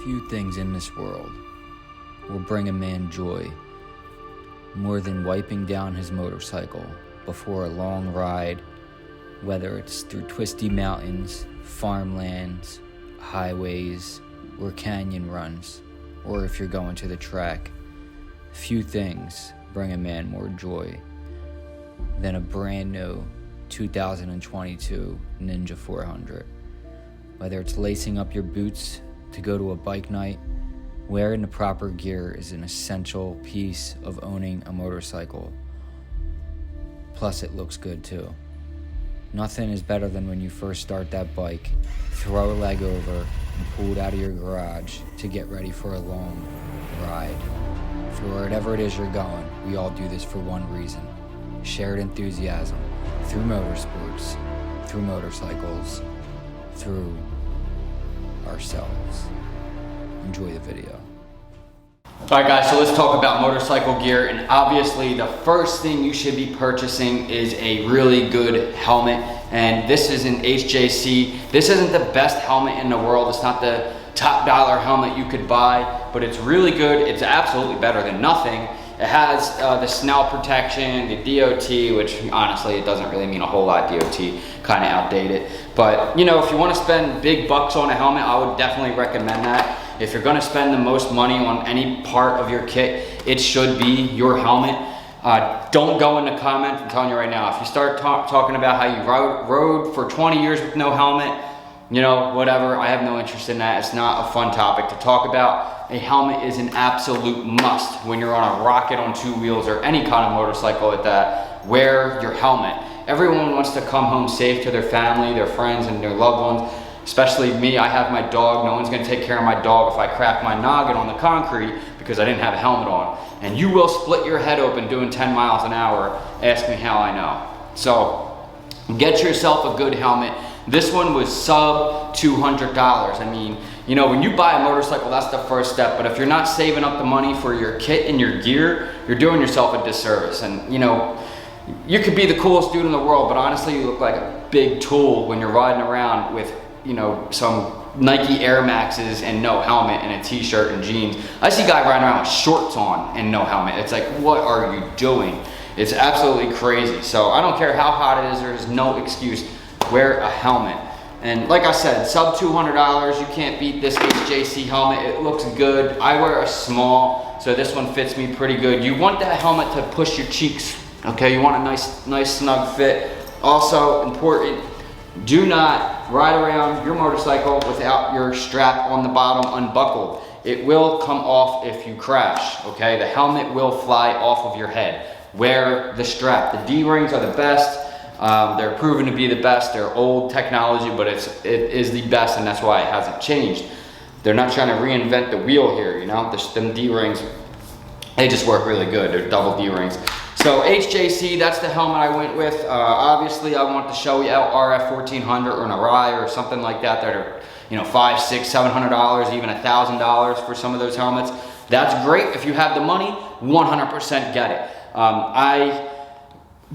Few things in this world will bring a man joy more than wiping down his motorcycle before a long ride, whether it's through twisty mountains, farmlands, highways, or canyon runs, or if you're going to the track. Few things bring a man more joy than a brand new 2022 Ninja 400. Whether it's lacing up your boots to go to a bike night, wearing the proper gear is an essential piece of owning a motorcycle. Plus, it looks good too. Nothing is better than when you first start that bike, throw a leg over, and pull it out of your garage to get ready for a long ride. For wherever it is you're going, we all do this for one reason: shared enthusiasm through motorsports, through motorcycles, through ourselves. Enjoy the video. Alright guys, so let's talk about motorcycle gear, and obviously the first thing you should be purchasing is a really good helmet, and this is an HJC. This isn't the best helmet in the world. It's not the top dollar helmet you could buy, but it's really good. It's absolutely better than nothing. It has the Snell protection, the DOT, which honestly it doesn't really mean a whole lot. DOT, kind of outdated. But you know, if you want to spend big bucks on a helmet, I would definitely recommend that. If you're going to spend the most money on any part of your kit, it should be your helmet. Don't go in the comments. I'm telling you right now, if you start talking about how you rode for 20 years with no helmet, you know, whatever, I have no interest in that. It's not a fun topic to talk about. A helmet is an absolute must when you're on a rocket on two wheels or any kind of motorcycle like that. Wear your helmet. Everyone wants to come home safe to their family, their friends, and their loved ones. Especially me, I have my dog. No one's gonna take care of my dog if I crack my noggin on the concrete because I didn't have a helmet on. And you will split your head open doing 10 miles an hour. Ask me how I know. So get yourself a good helmet. This one was sub $200. I mean, you know, when you buy a motorcycle, that's the first step. But if you're not saving up the money for your kit and your gear, you're doing yourself a disservice. And you know, you could be the coolest dude in the world, but honestly, you look like a big tool when you're riding around with, you know, some Nike Air Maxes and no helmet and a t-shirt and jeans. I see guys riding around with shorts on and no helmet. It's like, what are you doing? It's absolutely crazy. So I don't care how hot it is, there's no excuse. Wear a helmet. And like I said, sub $200, you can't beat this HJC helmet. It looks good. I wear a small, so this one fits me pretty good. You want that helmet to push your cheeks, okay? You want a nice snug fit. Also important, do not ride around your motorcycle without your strap on the bottom unbuckled. It will come off if you crash, okay? The helmet will fly off of your head. Wear the strap. The D-rings are the best. They're proven to be the best. They're old technology, but it is the best, and that's why it hasn't changed. They're not trying to reinvent the wheel here, you know? Them D-rings, they just work really good. They're double D-rings. So HJC, that's the helmet I went with. Obviously, I want the Shoei out RF 1400 or an Arai or something like that that are, you know, $500, $600, $700, even $1,000 for some of those helmets. That's great. If you have the money, 100% get it. I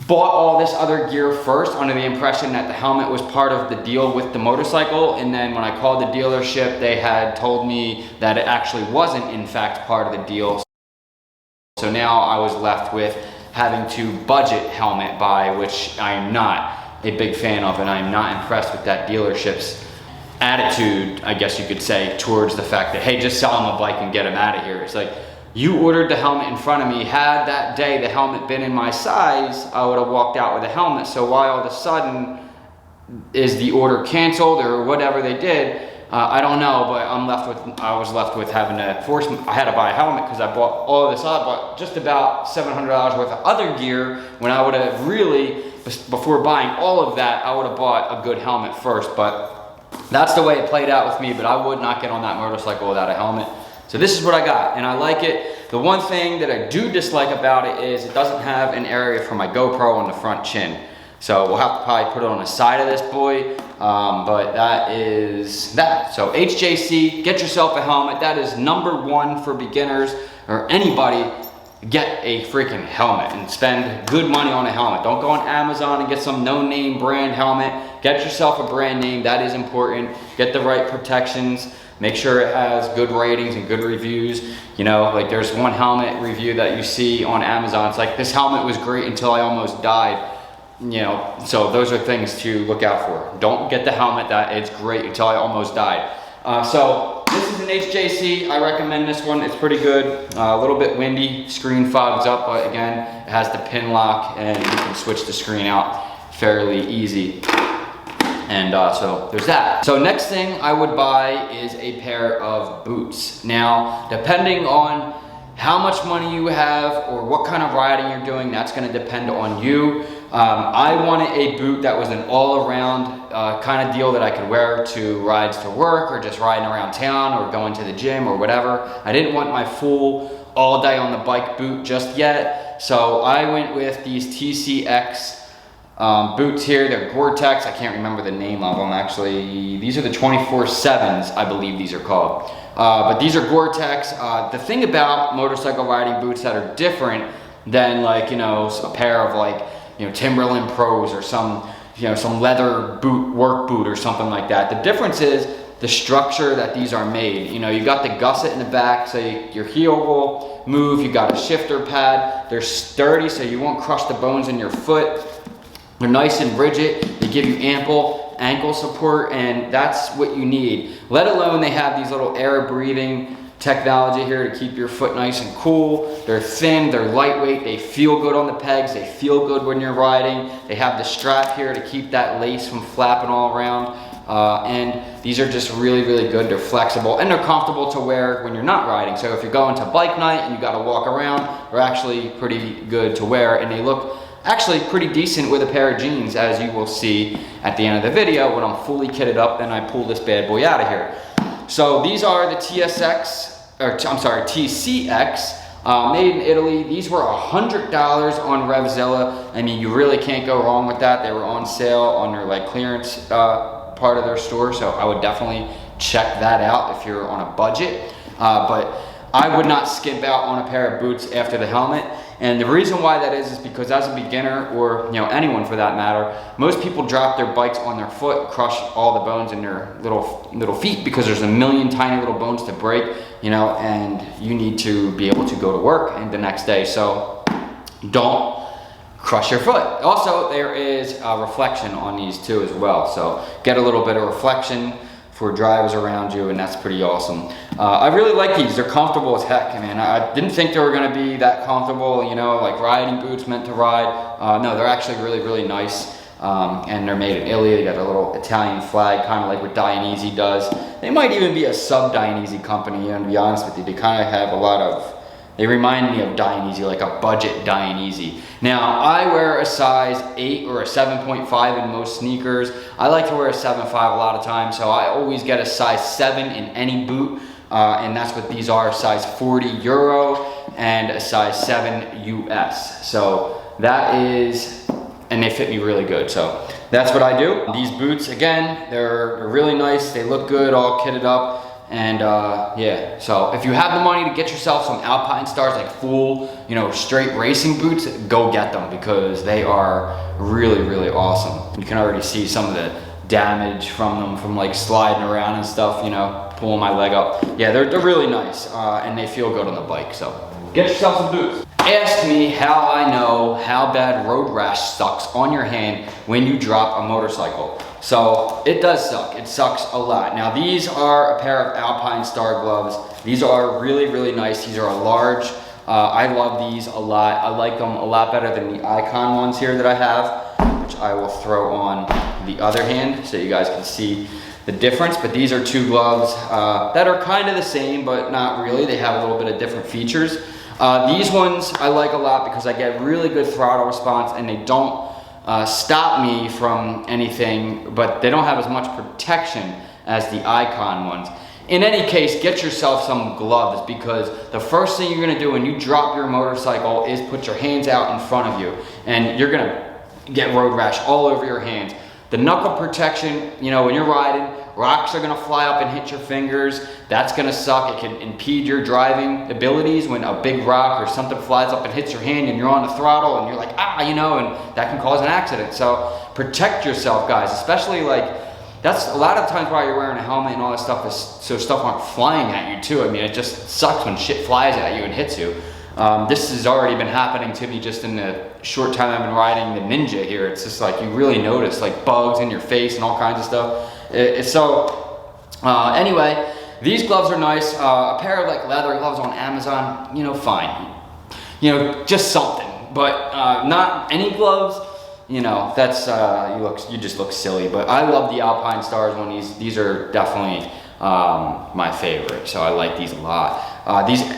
bought all this other gear first under the impression that the helmet was part of the deal with the motorcycle, and then when I called the dealership, they had told me that it actually wasn't in fact part of the deal. So now I was left with having to budget helmet buy, which I am not a big fan of, and I am not impressed with that dealership's attitude, I guess you could say, towards the fact that, hey, just sell them a bike and get them out of here. It's like, you ordered the helmet in front of me. Had that day the helmet been in my size, I would have walked out with a helmet. So why all of a sudden is the order canceled or whatever they did? I don't know, but I was left with having to force. I had to buy a helmet because I bought all of this up, but just about $700 worth of other gear. When I would have really, before buying all of that, I would have bought a good helmet first. But that's the way it played out with me. But I would not get on that motorcycle without a helmet. So this is what I got, and I like it. The one thing that I do dislike about it is it doesn't have an area for my GoPro on the front chin. So we'll have to probably put it on the side of this boy, but that is that. So HJC, get yourself a helmet. That is #1 for beginners or anybody. Get a freaking helmet and spend good money on a helmet. Don't go on Amazon and get some no-name brand helmet. Get yourself a brand name, that is important. Get the right protections. Make sure it has good ratings and good reviews. You know, like there's one helmet review that you see on Amazon. It's like, this helmet was great until I almost died. You know, so those are things to look out for. Don't get the helmet that it's great until I almost died. So this is an HJC. I recommend this one. It's pretty good. A little bit windy, screen fogs up, but again, it has the pin lock and you can switch the screen out fairly easy. And so there's that. So next thing I would buy is a pair of boots. Now, depending on how much money you have or what kind of riding you're doing, that's gonna depend on you. I wanted a boot that was an all-around kind of deal that I could wear to rides to work or just riding around town or going to the gym or whatever. I didn't want my full all day on the bike boot just yet. So I went with these TCX boots here. They're Gore-Tex. I can't remember the name of them actually. These are the 24/7s, I believe these are called. But these are Gore-Tex. The thing about motorcycle riding boots that are different than, like, you know, a pair of, like, you know, Timberland Pros or some, you know, some leather boot, work boot or something like that. The difference is the structure that these are made. You know, you got the gusset in the back so your heel will move. You got a shifter pad. They're sturdy so you won't crush the bones in your foot. They're nice and rigid. They give you ample ankle support, and that's what you need. Let alone they have these little air breathing technology here to keep your foot nice and cool. They're thin, they're lightweight, they feel good on the pegs, they feel good when you're riding. They have the strap here to keep that lace from flapping all around. And these are just really, really good. They're flexible and they're comfortable to wear when you're not riding. So if you're going to bike night and you got to walk around, they're actually pretty good to wear, and they look actually pretty decent with a pair of jeans, as you will see at the end of the video when I'm fully kitted up and I pull this bad boy out of here. So these are the TCX, made in Italy. These were $100 on Revzilla. I mean, you really can't go wrong with that. They were on sale on their, like, clearance part of their store, so I would definitely check that out if you're on a budget. But I would not skip out on a pair of boots after the helmet. And the reason why that is because as a beginner, or, you know, anyone for that matter, most people drop their bikes on their foot, crush all the bones in their little feet because there's a million tiny little bones to break, you know, and you need to be able to go to work and the next day. So don't crush your foot. Also, there is a reflection on these too as well. So get a little bit of reflection for drivers around you, and that's pretty awesome. I really like these. They're comfortable as heck, man. I didn't think they were gonna be that comfortable, you know, like riding boots meant to ride. No, they're actually really, really nice. And they're made in Italy. They got a little Italian flag, kind of like what Dainese does. They might even be a sub-Dainese company, and to be honest with you, they kind of have a lot of, they remind me of Dainese, like a budget Dainese. Now, I wear a size 8 or a 7.5 in most sneakers. I like to wear a 7.5 a lot of times, so I always get a size 7 in any boot, and that's what these are, size 40 Euro and a size 7 US. So that is, and they fit me really good, so that's what I do. These boots, again, they're really nice. They look good, all kitted up. And yeah, so if you have the money to get yourself some Alpine Stars, like full, you know, straight racing boots, go get them because they are really, really awesome. You can already see some of the damage from them from, like, sliding around and stuff, you know, pulling my leg up. Yeah, they're really nice, and they feel good on the bike, so get yourself some boots. Ask me how I know how bad road rash sucks on your hand when you drop a motorcycle. So it does suck. It sucks a lot. Now these are a pair of Alpine Star gloves. These are really, really nice. These are a large. I love these a lot. I like them a lot better than the Icon ones here that I have, which I will throw on the other hand so you guys can see the difference. But these are two gloves that are kind of the same, but not really. They have a little bit of different features. These ones I like a lot because I get really good throttle response, and they don't stop me from anything, but they don't have as much protection as the Icon ones. In any case, get yourself some gloves, because the first thing you're gonna do when you drop your motorcycle is put your hands out in front of you, and you're gonna get road rash all over your hands. The knuckle protection, you know, when you're riding, rocks are gonna fly up and hit your fingers. That's gonna suck. It can impede your driving abilities when a big rock or something flies up and hits your hand and you're on the throttle and you're like, ah, you know, and that can cause an accident. So protect yourself, guys, especially like that's a lot of times why you're wearing a helmet and all that stuff, is so stuff aren't flying at you too. I mean, it just sucks when shit flies at you and hits you. This has already been happening to me just in the short time I've been riding the Ninja here. It's just like you really notice like bugs in your face and all kinds of stuff. Anyway, these gloves are nice. A pair of like leather gloves on Amazon, you know, fine. You know, just something, but not any gloves. You know, that's you just look silly. But I love the Alpine Stars one. These are definitely my favorite, so I like these a lot.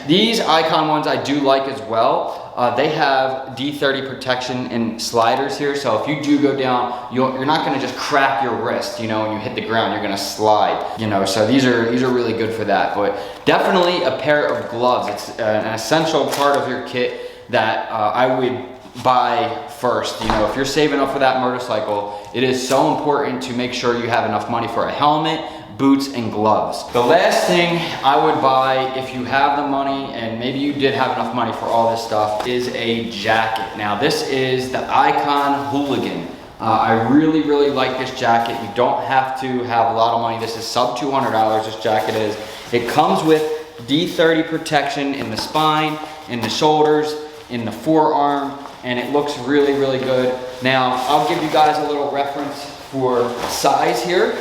These Icon ones I do like as well. They have D30 protection and sliders here, so if you do go down, you're not going to just crack your wrist, you know, when you hit the ground, you're going to slide, you know, so these are really good for that. But definitely a pair of gloves. It's an essential part of your kit that I would buy first. You know, if you're saving up for that motorcycle, it is so important to make sure you have enough money for a helmet, boots, and gloves. The last thing I would buy, if you have the money, and maybe you did have enough money for all this stuff, is a jacket. Now this is the Icon Hooligan. I really like this jacket. You don't have to have a lot of money. This is sub $200, this jacket is. It comes with D30 protection in the spine, in the shoulders, in the forearm, and it looks really good. Now, I'll give you guys a little reference for size here.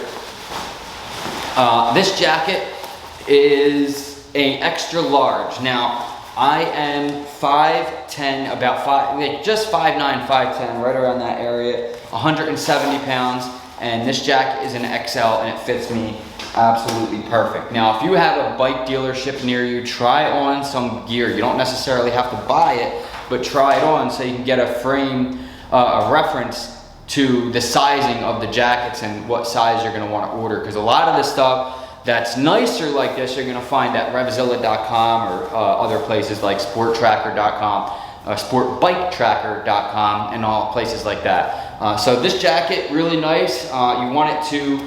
This jacket is a extra large. Now, I am 5'10", just 5'9", 5'10", right around that area, 170 pounds, and this jacket is an XL and it fits me absolutely perfect. Now, if you have a bike dealership near you, try on some gear. You don't necessarily have to buy it, but try it on so you can get a frame, a reference to the sizing of the jackets and what size you're going to want to order, because a lot of the stuff that's nicer like this you're going to find at Revzilla.com or other places like sporttracker.com, sportbiketracker.com, and all places like that. So this jacket, really nice. You want to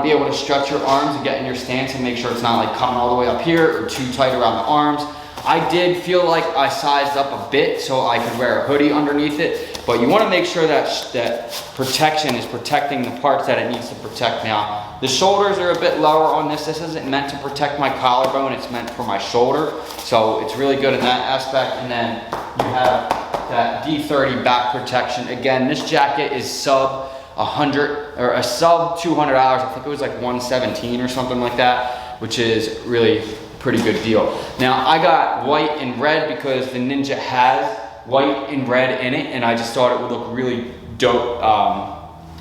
be able to stretch your arms and get in your stance and make sure it's not like coming all the way up here or too tight around the arms. I did feel like I sized up a bit so I could wear a hoodie underneath it, but you want to make sure that protection is protecting the parts that it needs to protect. Now, the shoulders are a bit lower on this. This isn't meant to protect my collarbone, it's meant for my shoulder, so it's really good in that aspect. And then you have that D30 back protection. Again, this jacket is sub 100 or a sub $200. I think it was like 117 or something like that, which is really pretty good deal. Now, I got white and red because the Ninja has white and red in it, and I just thought it would look really dope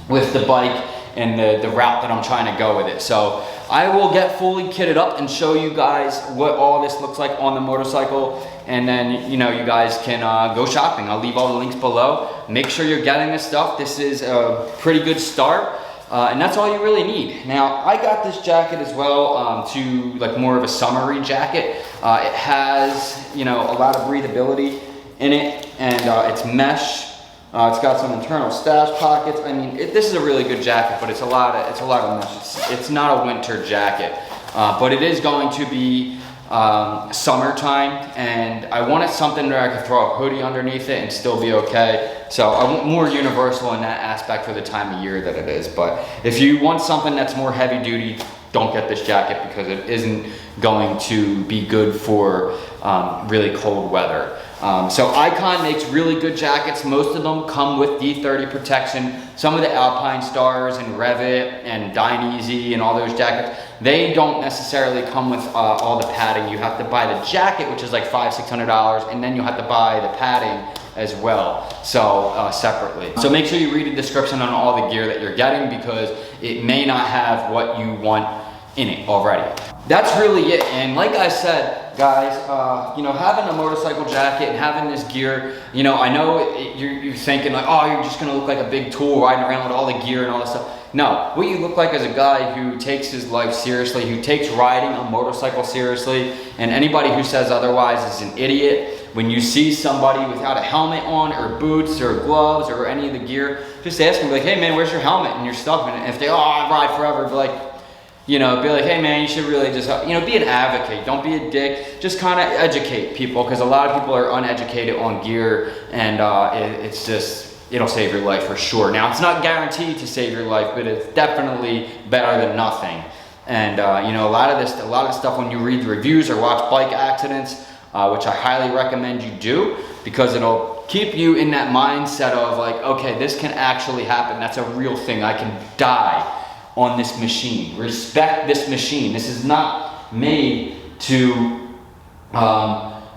with the bike and the route that I'm trying to go with it. So I will get fully kitted up and show you guys what all this looks like on the motorcycle, and then, you know, you guys can go shopping. I'll leave all the links below. Make sure you're getting this stuff. This is a pretty good start. And that's all you really need. Now, I got this jacket as well to like more of a summery jacket. It has, you know, a lot of breathability in it, and it's mesh. It's got some internal stash pockets. I mean, this is a really good jacket, but it's a lot of mesh. It's not a winter jacket, but it is going to be summertime, and I wanted something where I could throw a hoodie underneath it and still be okay. So I want more universal in that aspect for the time of year that it is. But if you want something that's more heavy duty, don't get this jacket because it isn't going to be good for really cold weather. So Icon makes really good jackets. Most of them come with D30 protection. Some of the Alpine Stars and Revit and Dine Easy and all those jackets, they don't necessarily come with all the padding. You have to buy the jacket, which is like $500–600, and then you have to buy the padding as well, so separately. So make sure you read the description on all the gear that you're getting, because it may not have what you want in it already. That's really it. And like I said, guys, you know, having a motorcycle jacket and having this gear, you know, I know you're thinking like, oh, you're just gonna look like a big tool riding around with all the gear and all this stuff. No, what you look like is a guy who takes his life seriously, who takes riding a motorcycle seriously, and anybody who says otherwise is an idiot. When you see somebody without a helmet on, or boots, or gloves, or any of the gear, just ask them, like, hey man, where's your helmet and your stuff? And if they, oh, I ride forever, be like, you know, be like, hey man, you should really just, you know, be an advocate. Don't be a dick. Just kind of educate people, because a lot of people are uneducated on gear, and it's just, it'll save your life for sure. Now, it's not guaranteed to save your life, but it's definitely better than nothing. And you know, a lot of this stuff, when you read the reviews or watch bike accidents, which I highly recommend you do, because it'll keep you in that mindset of like, okay, this can actually happen. That's a real thing. I can die on this machine. Respect this machine. This is not made to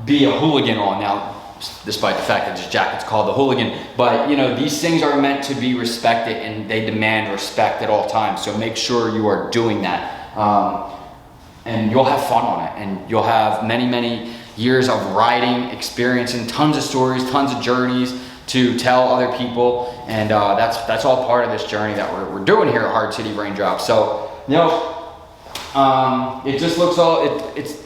be a hooligan on. Now, despite the fact that this jacket's called the hooligan, but you know, these things are meant to be respected, and they demand respect at all times. So make sure you are doing that, and you'll have fun on it, and you'll have many years of riding, experiencing tons of stories, tons of journeys to tell other people, and that's all part of this journey that we're doing here at Hard City Raindrop. So you know, it just looks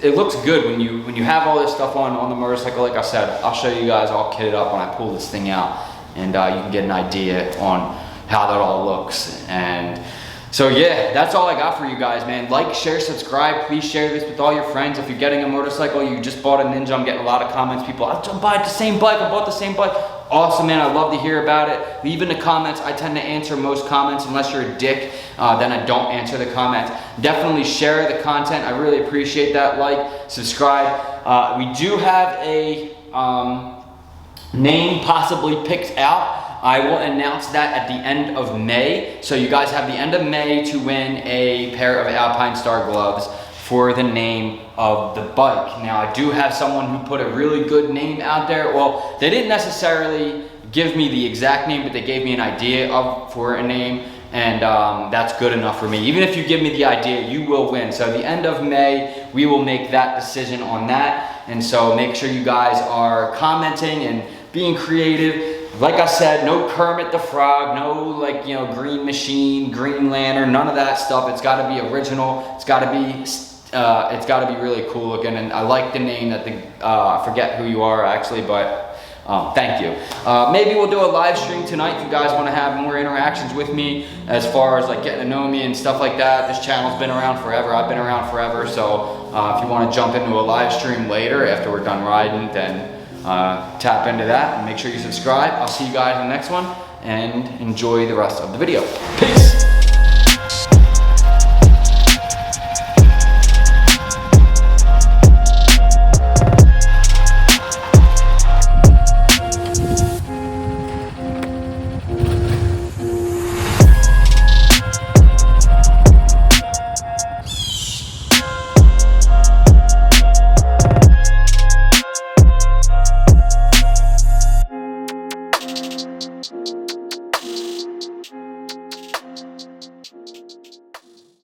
it looks good when you have all this stuff on the motorcycle. Like I said, I'll show you guys all kitted up when I pull this thing out, and you can get an idea on how that all looks. And so yeah, that's all I got for you guys, man. Like, share, subscribe. Please share this with all your friends. If you're getting a motorcycle, you just bought a Ninja, I'm getting a lot of comments. People, I bought the same bike, I bought the same bike. Awesome, man. I love to hear about it. Leave in the comments. I tend to answer most comments. Unless you're a dick, then I don't answer the comments. Definitely share the content. I really appreciate that. Like, subscribe. We do have a name possibly picked out. I will announce that at the end of May. So you guys have the end of May to win a pair of Alpine Star gloves for the name of the bike. Now, I do have someone who put a really good name out there. Well, they didn't necessarily give me the exact name, but they gave me an idea for a name, and that's good enough for me. Even if you give me the idea, you will win. So the end of May, we will make that decision on that. And so make sure you guys are commenting and being creative. Like I said, no Kermit the Frog, no like, you know, Green Machine, Green Lantern, none of that stuff. It's got to be original. It's got to be really cool looking. And I like the name that I forget who you are actually, but thank you. Maybe we'll do a live stream tonight if you guys want to have more interactions with me as far as like getting to know me and stuff like that. This channel's been around forever. I've been around forever. So if you want to jump into a live stream later after we're done riding, then tap into that and make sure you subscribe. I'll see you guys in the next one, and enjoy the rest of the video. Peace.